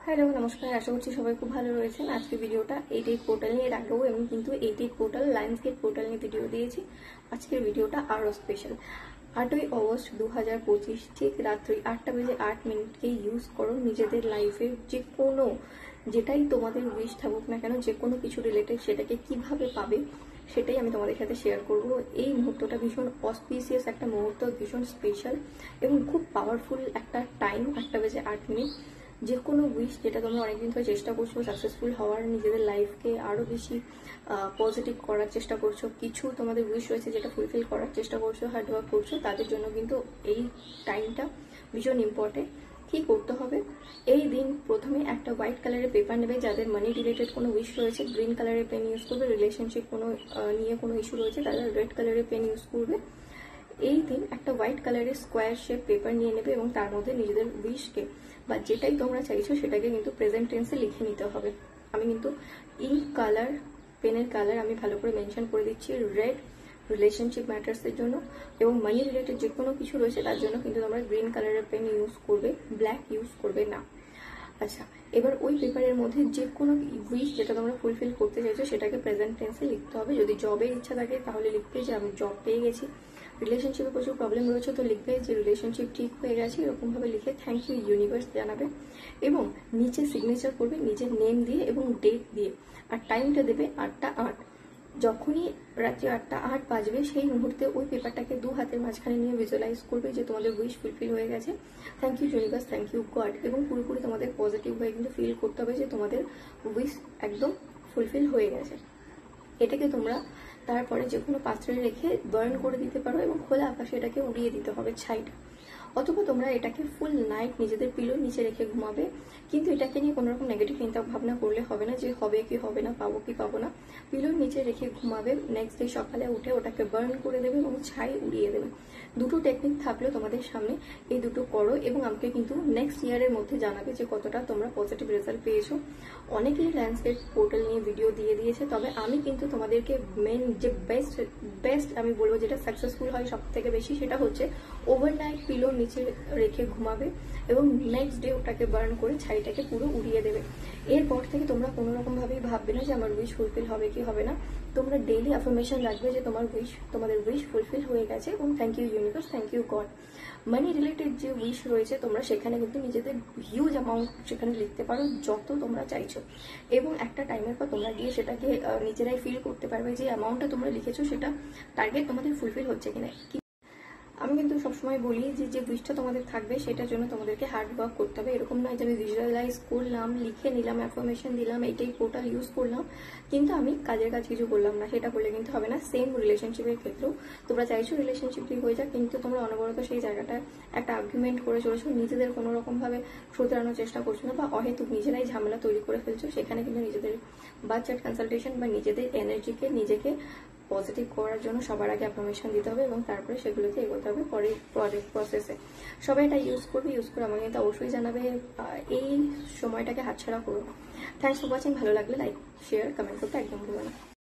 Hello, নমস্কার। আশা করছি সবাই খুব ভালো রয়েছেন। আজকে ভিডিওটা 88 পোর্টাল নিয়ে রাখবো এবং কিন্তু 88 পোর্টাল লায়ন্সগেট পোর্টাল নিয়ে ভিডিও দিয়েছি। আজকের ভিডিওটা আরও স্পেশাল। 8ই অগস্ট 2025 ঠিক রাত্রি 8টা বেজে 8 মিনিটকে ইউজ করো নিজেদের লাইফে যে কোনো যেটাই তোমাদের উইশ থাকুক না কেন, যে কোনো কিছু রিলেটেড সেটাকে কিভাবে পাবে সেটাই আমি তোমাদের সাথে শেয়ার করব। এই মুহূর্তটা ভীষণ অসপিসিয়াস একটা মুহূর্ত, ভীষণ স্পেশাল এবং খুব পাওয়ারফুল একটা টাইম। 8টা বেজে 8 মিনিট যে কোনো উইশ যেটা তোমরা অনেকদিন ধরে চেষ্টা করছো সাকসেসফুল হওয়ার, নিজেদের লাইফকে আরও বেশি পজিটিভ করার চেষ্টা করছো, কিছু তোমাদের উইশ রয়েছে যেটা ফুলফিল করার চেষ্টা করছো, হার্ডওয়ার্ক করছো, তাদের জন্য কিন্তু এই টাইমটা ভীষণ ইম্পর্টেন্ট। কি করতে হবে, এই দিন প্রথমে একটা হোয়াইট কালারের পেপার নেবে। যাদের মানি রিলেটেড কোনো উইশ রয়েছে গ্রিন কালারের পেন ইউজ করবে, রিলেশনশিপ কোনো নিয়ে কোনো ইস্যু রয়েছে তারা রেড কালারের পেন ইউজ করবে। এই দিন একটা হোয়াইট কালারের স্কোয়ার শেপ পেপার নিয়ে নেবে এবং তার মধ্যে নিজেদের উইশকে বা যেটাই তোমরা চাইছো সেটাকে কিন্তু প্রেজেন্ট টেন্সে লিখে নিতে হবে। আমি কিন্তু ইঙ্ক কালার, পেনের কালার আমি ভালো করে মেনশন করে দিচ্ছি। রেড রিলেশনশিপ ম্যাটার্সের জন্য এবং মানি রিলেটেড যে কোনো কিছু রয়েছে তার জন্য কিন্তু তোমরা গ্রিন কালারের পেন ইউজ করবে, ব্ল্যাক ইউজ করবে না। আচ্ছা, এবার ওই পেপারের মধ্যে যে কোনো উইশ যেটা তোমরা ফুলফিল করতে চাইছো সেটাকে প্রেজেন্ট টেন্সে লিখতে হবে। যদি জবের ইচ্ছা থাকে তাহলে লিখবে যে আমি জব পেয়ে গেছি। রিলেশনশিপে প্রচুর প্রবলেম রয়েছে তো লিখবে যে রিলেশনশিপ ঠিক হয়ে গেছে, এরকমভাবে লিখে থ্যাংক ইউ ইউনিভার্স জানাবে এবং নিচে সিগনেচার করবে নিজের নেম দিয়ে এবং ডেট দিয়ে। আর টাইমটা দেবে 8টা 8। যখনই রাত্রি 8টা 8 বাজবে সেই মুহূর্তে ওই পেপারটাকে দু হাতের মাঝখানে নিয়ে ভিজুয়ালাইজ করবে যে তোমাদের উইশ ফুলফিল হয়ে গেছে। Thank you universe, thank you God, এবং পুরোপুরি তোমাদের পজিটিভ হয়ে কিন্তু ফিল করতে হবে যে তোমাদের উইশ একদম ফুলফিল হয়ে গেছে। এটাকে তোমরা তারপরে যে কোনো পাত্রে রেখে বার্ন করে দিতে পারো এবং খোলা আকাশে এটাকে উড়িয়ে দিতে হবে ছাইটা। অথবা তোমরা এটাকে ফুল নাইট নিজেদের পিলোর নিচে রেখে ঘুমাবে। কিন্তু এটাকে নিয়ে কোনো রকম নেগেটিভ চিন্তা ভাবনা করলে হবে না যে হবে কি হবে না, পাবো কি পাবো না। পিলোর নিচে রেখে ঘুমাবে, নেক্সট ডে সকালে উঠে ওটাকে বার্ন করে দেবে এবং ছাই উড়িয়ে দেবে। দুটো টেকনিক থাকলো তোমাদের সামনে, এই দুটো করো এবং আমাকে কিন্তু নেক্সট ইয়ারের মধ্যে জানাবে যে কতটা তোমরা পজিটিভ রেজাল্ট পেয়েছো। অনেকেই ল্যান্ডস্কেপ পোর্টাল নিয়ে ভিডিও দিয়ে দিয়েছে, তবে আমি কিন্তু তোমাদেরকে মেন যে বেস্ট আমি বলবো যেটা সাকসেসফুল হয় সব থেকে বেশি, সেটা হচ্ছে ওভারনাইট পিলোর নিচে রেখে ঘুমাবে এবং নেক্সট ডে ওটাকে বার্ন করে ছাইটাকে পুরো উড়িয়ে দেবে। এরপর থেকে তোমরা কোনো রকম ভাবেই ভাববে না যে আমার উইশ ফুলফিল হবে কি হবে না। তোমরা ডেইলি অ্যাফার্মেশন রাখবে যে তোমাদের উইশ ফুলফিল হয়ে গেছে এবং thank you universe, thank you God. Money related যে উইশ রয়েছে তোমরা সেখানে কিন্তু নিজেদের হিউজ অ্যামাউন্ট সেখানে লিখতে পারো যত তোমরা চাইছো এবং একটা টাইমের পর তোমরা গিয়ে সেটাকে নিজেরাই ফিল করতে পারবে যে অ্যামাউন্টটা তোমরা লিখেছো সেটা টার্গেট তোমাদের ফুলফিল হচ্ছে কিনা। আমি কিন্তু সবসময় বলি যে যে উইশটা তোমাদের থাকবে সেটার জন্য তোমাদেরকে হার্ড ওয়ার্ক করতে হবে। এরকম নয় যে আমি ভিজুয়ালাইজ করলাম, লিখে নিলাম, অ্যাফার্মেশন দিলাম, এইটাই পোর্টাল ইউজ করলাম কিন্তু আমি কাজের কাজ কিছু করলাম না, সেটা করলে কিন্তু হবে না। সেম রিলেশনশিপের ক্ষেত্রেও তোমরা চাইছো রিলেশনশিপ ঠিক হয়ে যাক কিন্তু তোমরা অনবরত সেই জায়গাটা একটা আর্গুমেন্ট করে চলেছো, নিজেদের কোনো রকমভাবে শুধরানোর চেষ্টা করছো না বা অহেতুক নিজেরাই ঝামেলা তৈরি করে ফেলছো। সেখানে কিন্তু নিজেদের বাচ্চার কনসালটেশন বা নিজেদের এনার্জিকে নিজেকে পজিটিভ করার জন্য সবার আগে অ্যাফার্মেশন দিতে হবে এবং তারপরে সেগুলোতে এগোতে হবে পরের প্রসেসে। সবাই এটা ইউজ করে আমাকে কিন্তু অবশ্যই জানাবে। এই সময়টাকে হাতছাড়া করো। Thanks for watching. ভালো লাগলে লাইক, শেয়ার, কমেন্ট করতে একদম ভুলো না।